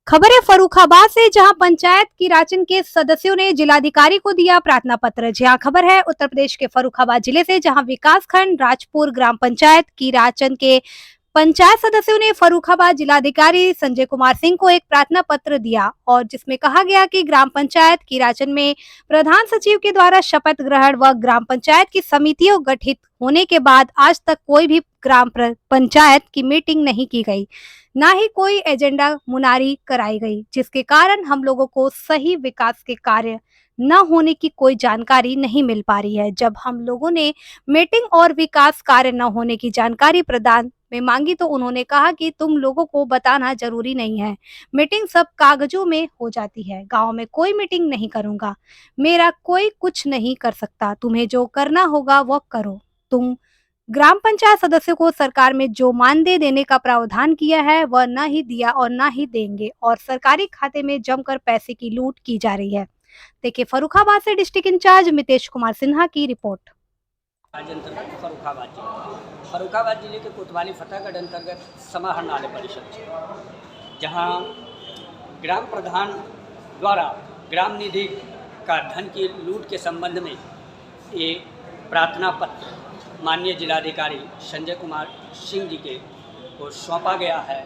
खबर है फर्रुखाबाद से, जहां पंचायत की राचन के सदस्यों ने जिलाधिकारी को दिया प्रार्थना पत्र। जी हां, खबर है उत्तर प्रदेश के फर्रुखाबाद जिले से, जहां विकास खंड राजपुर ग्राम पंचायत की राचन के पंचायत सदस्यों ने फर्रुखाबाद जिलाधिकारी संजय कुमार सिंह को एक प्रार्थना पत्र दिया, और जिसमें कहा गया कि ग्राम पंचायत की राचन में प्रधान सचिव के द्वारा शपथ ग्रहण व ग्राम पंचायत की समितियों गठित होने के बाद आज तक कोई भी ग्राम पंचायत की मीटिंग नहीं की गई, ना ही कोई एजेंडा मुनारी कराई गई, जिसके कारण हम लोगों को सही विकास के कार्य न होने की कोई जानकारी नहीं मिल पा रही है। जब हम लोगों ने मीटिंग और विकास कार्य न होने की जानकारी प्रदान में मांगी, तो उन्होंने कहा कि तुम लोगों को बताना जरूरी नहीं है, मीटिंग सब कागजों में हो जाती है। गांव में कोई मीटिंग नहीं करूंगा, मेरा कोई कुछ नहीं कर सकता, तुम्हें जो करना होगा वो करो। तुम ग्राम पंचायत सदस्यों को सरकार में जो मानदेय देने का प्रावधान किया है वह न ही दिया और न ही देंगे, और सरकारी खाते में जमकर पैसे की लूट की जा रही है। देखिए फर्रुखाबाद से डिस्ट्रिक्ट इंचार्ज मितेश कुमार सिन्हा की रिपोर्ट। आज अंतर्गत फर्रुखाबाद जिले के कोतवाली फतेहगढ़ अंतर्गत समाहर नाले परिषद है, जहाँ ग्राम प्रधान द्वारा ग्राम निधि का धन की लूट के संबंध में ये प्रार्थना पत्र माननीय जिलाधिकारी संजय कुमार सिंह जी के को सौंपा गया है।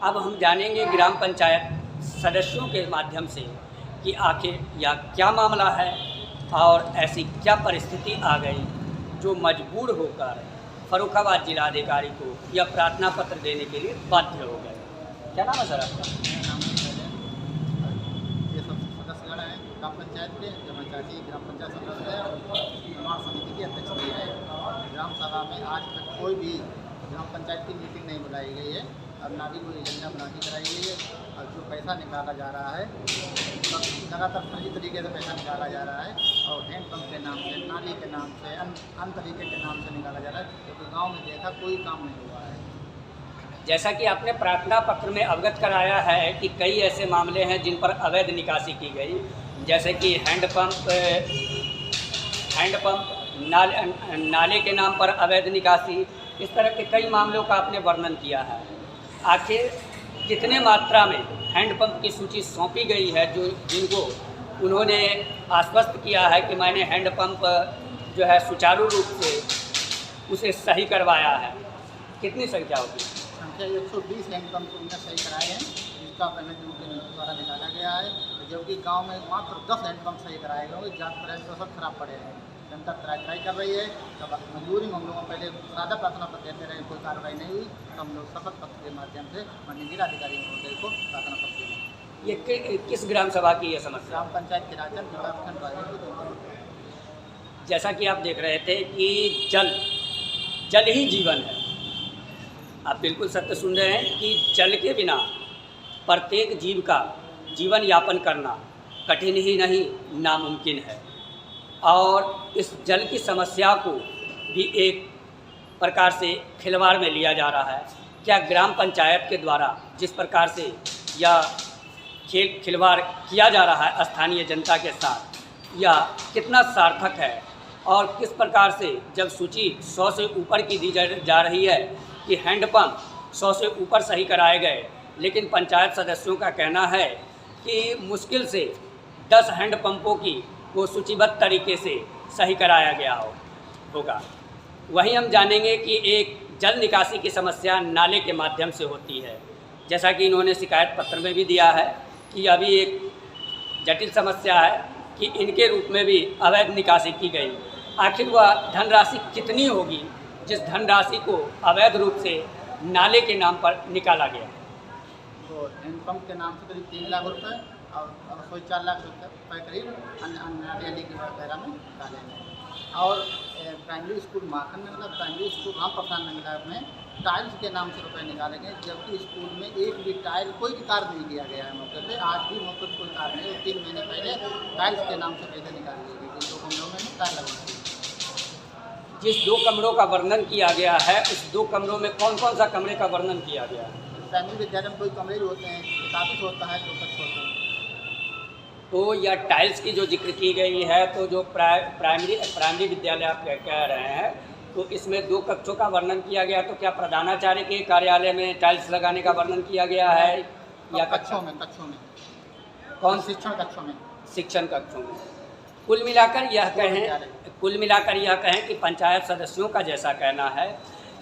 अब हम जानेंगे ग्राम पंचायत सदस्यों के माध्यम से कि आखिर यह क्या मामला है और ऐसी क्या परिस्थिति आ गई जो मजबूर होकर फर्रुखाबाद जिलाधिकारी को यह प्रार्थना पत्र देने के लिए बाध्य हो गए। क्या नाम है सर आपका? ये सब सदस्यगण हैं ग्राम पंचायत के, जो पंचायती ग्राम पंचायत सदस्य है और निर्माण समिति की अध्यक्ष भी है। ग्राम सभा में आज तक कोई भी ग्राम पंचायत की मीटिंग नहीं बुलाई गई है और ना भी कोई एजेंडा बनानी कराई गई है। और जो पैसा निकाला जा रहा है लगातार फर्जी तरीके से पैसा निकाला जा रहा है और हैंडपम्प के नाम से, नाली के नाम से, अन्य तरीके के नाम से निकाला जा रहा है, क्योंकि गाँव में देखा कोई काम नहीं हुआ है। जैसा कि आपने प्रार्थना पत्र में अवगत कराया है कि कई ऐसे मामले हैं जिन पर अवैध निकासी की गई, जैसे कि हैंडपंप नाले के नाम पर अवैध निकासी, इस तरह के कई मामलों का आपने वर्णन किया है। आखिर कितने मात्रा में हैंडपंप की सूची सौंपी गई है जो जिनको उन्होंने आश्वस्त किया है कि मैंने हैंडपंप जो है सुचारू रूप से उसे सही करवाया है? कितनी संख्या होगी? संख्या 120 हैंडपम्प उनने सही कराए हैं, जिसका पेमेंट उनके द्वारा निकाला गया है, जबकि गांव में मात्र 10 हैंडपम्प सही कराए गए होंगे। जांच पड़ताल तो सब खराब पड़े हैं। जनता ट्राई कर रही है, तब मजबूरी में हम लोगों पहले सादा प्रार्थना पत्र देते रहे, कोई कार्रवाई नहीं हुई, तो हम लोग शपथ पत्र के माध्यम से माननीय जिलाधिकारी महोदय को प्रार्थना पत्र देंगे। ये किस ग्राम सभा की यह समस्या? ग्राम पंचायत के राजन विकासखंड राजन। जैसा कि आप देख रहे थे कि जल ही जीवन है। आप बिल्कुल सत्य सुन रहे हैं कि जल के बिना प्रत्येक जीव का जीवन यापन करना कठिन ही नहीं नामुमकिन है, और इस जल की समस्या को भी एक प्रकार से खिलवाड़ में लिया जा रहा है। क्या ग्राम पंचायत के द्वारा जिस प्रकार से यह खिलवाड़ किया जा रहा है स्थानीय जनता के साथ, यह कितना सार्थक है, और किस प्रकार से जब सूची 100 से ऊपर की दी जा रही है कि हैंडपम्प 100 से ऊपर सही कराए गए, लेकिन पंचायत सदस्यों का कहना है कि मुश्किल से 10 हैंडपम्पों की को सूचीबद्ध तरीके से सही कराया गया होगा। वहीं हम जानेंगे कि एक जल निकासी की समस्या नाले के माध्यम से होती है, जैसा कि इन्होंने शिकायत पत्र में भी दिया है कि अभी एक जटिल समस्या है कि इनके रूप में भी अवैध निकासी की गई। आखिर वह धनराशि कितनी होगी जिस धनराशि को अवैध रूप से नाले के नाम पर निकाला गया? तो हैंडपम्प के नाम से करीब 3 लाख रुपये और रसोई 4 लाख रुपये करीब अन्य की वगैरह में डाले हैं। और प्राइमरी स्कूल माखन नंगला, प्राइमरी स्कूल राम प्रसाद नंगला में टाइल्स के नाम से रुपये निकाले गए, जबकि स्कूल में एक भी टाइल कोई भी कार्य नहीं किया गया है मौके पे। आज भी मौके पर कोई कार्य नहीं है। 3 महीने पहले टाइल्स के नाम से पैसे निकाल लिए गए, 2 कमरों में टाइल लगा दी। जिस 2 कमरों का वर्णन किया गया है, उस 2 कमरों में कौन कौन सा कमरे का वर्णन किया गया है? प्राइमरी विद्यालय में कोई कमरे भी होते हैं, एक ऑफिस होता है, 2 कक्ष होते हैं। तो यह टाइल्स की जो जिक्र की गई है, तो जो प्राइमरी विद्यालय आप कह रहे हैं, तो इसमें 2 कक्षों का वर्णन किया गया, तो क्या प्रधानाचार्य के कार्यालय में टाइल्स लगाने का वर्णन किया गया है या कक्षों में कौन सी शिक्षण कक्षों में। शिक्षण कक्षों में? कुल मिलाकर यह कहें कि पंचायत सदस्यों का जैसा कहना है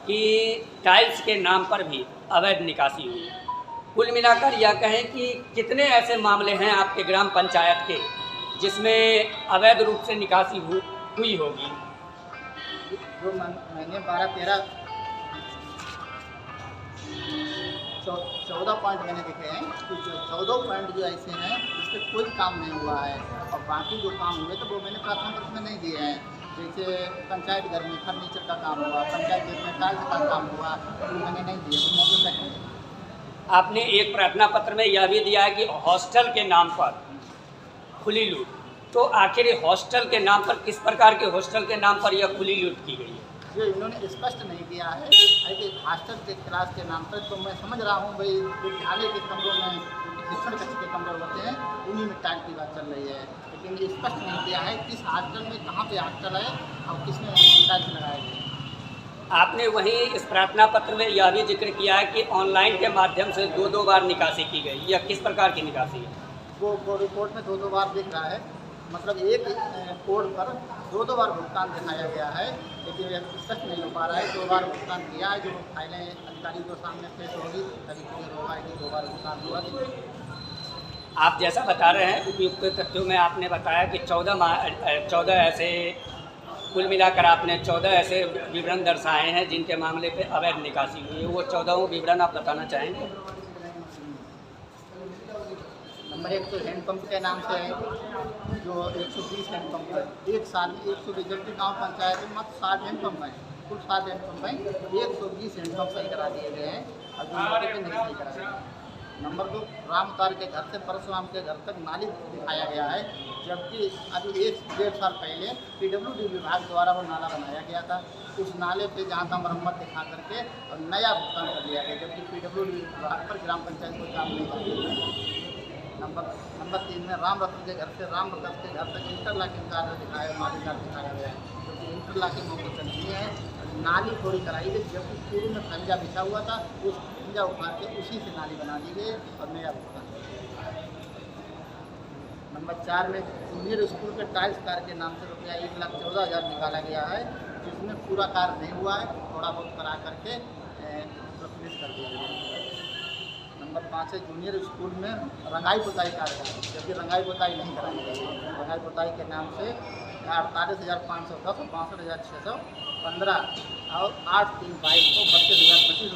कि टाइल्स के नाम पर भी अवैध निकासी हुई। कुल मिलाकर यह कहें कि कितने ऐसे मामले हैं आपके ग्राम पंचायत के जिसमें अवैध रूप से निकासी हुई होगी? जो मैंने 12-13 14 पॉइंट मैंने देखे हैं कि जो 14 पॉइंट जो ऐसे हैं इस पर कोई काम नहीं हुआ है, और बाकी जो काम हुए तो वो मैंने प्रार्थना पत्र में नहीं दिए हैं। जैसे पंचायत घर में फर्नीचर का काम हुआ, पंचायत घर में टाइल्स का काम हुआ, वो मैंने नहीं दिए, वो मौके पर है। आपने एक प्रार्थना पत्र में यह भी दिया है कि हॉस्टल के नाम पर खुली लूट, तो आखिर हॉस्टल के नाम पर किस प्रकार के हॉस्टल के नाम पर यह खुली लूट की गई है? जो इन्होंने स्पष्ट नहीं किया है कि हॉस्टल के क्लास के नाम पर, तो मैं समझ रहा हूँ भाई विद्यालय के कमरों में जो शिक्षण कक्ष के कमरे होते हैं उन्हीं में टाइल्स की बात चल रही है, लेकिन ये स्पष्ट नहीं किया है किस हॉस्टल में कहाँ पे हॉस्टल है और किसमें टाइल्स लगाए गए। आपने वहीं इस प्रार्थना पत्र में यह भी जिक्र किया है कि ऑनलाइन के माध्यम से 2-2 बार निकासी की गई। यह किस प्रकार की निकासी है? वो रिपोर्ट में 2-2 बार दिख रहा है, मतलब एक कोड पर 2-2 बार भुगतान दिखाया गया है, लेकिन यह स्पष्ट नहीं हो पा रहा है। 2 बार भुगतान किया है, जो फाइलें अधिकारी को सामने पेश होगी तभी क्लियर होगा कि 2 बार भुगतान हुआ कि नहीं। आप जैसा बता रहे हैं उपयुक्त तथ्यों में आपने बताया कि 14 ऐसे, कुल मिलाकर आपने 14 ऐसे विवरण दर्शाए हैं जिनके मामले पे अवैध निकासी हुई है। वो 14 विवरण आप बताना चाहेंगे? नंबर 1 तो हैंडपम्प के नाम से है, जो 120 हैंडपम्प है। एक साल में 100 गाँव पंचायत में मात्र 60 हैंडपम्प हैं, कुल 60 हैंडपम्प हैं, 120 हैंडपम्प सही करा दिए गए हैं और जो मौके पे नहीं सही करा गए। नंबर 2, रामतार के घर से परशुराम के घर तक नाली दिखाया गया है, जबकि अभी 1-1.5 साल पहले PWD विभाग द्वारा वो नाला बनाया गया था। उस नाले पे जहाँ तक मरम्मत दिखा करके और नया भुगतान कर दिया गया, जबकि PWD विभाग पर ग्राम पंचायत कोई काम नहीं करती। नंबर 3 में राम रतन के घर से राम रतन के घर तक इंटरलॉकिंग कार्य दिखाया, नाली कार्य दिखाया गया है, क्योंकि इंटरलॉकिंग मौके पर नहीं है। नाली थोड़ी कराई गई, जबकि पूर्व में खंजा बिछा हुआ था, उस खंजा उठा के उसी से नाली बना दी गई और नया भुगतान किया गया। नंबर 4 में जूनियर स्कूल के टाइल्स कार्य के नाम से रुपया 1,14,000 निकाला गया है, जिसमें पूरा कार्य नहीं हुआ है, थोड़ा बहुत करा करके फिनिश कर दिया गया। नंबर 5 है जूनियर स्कूल में रंगाई पोताई कार्य का, जबकि रंगाई पोताई नहीं कराई गई है। रंगाई पोताई के नाम से 48,510 और 62,615 और 8-3-22 को 32,025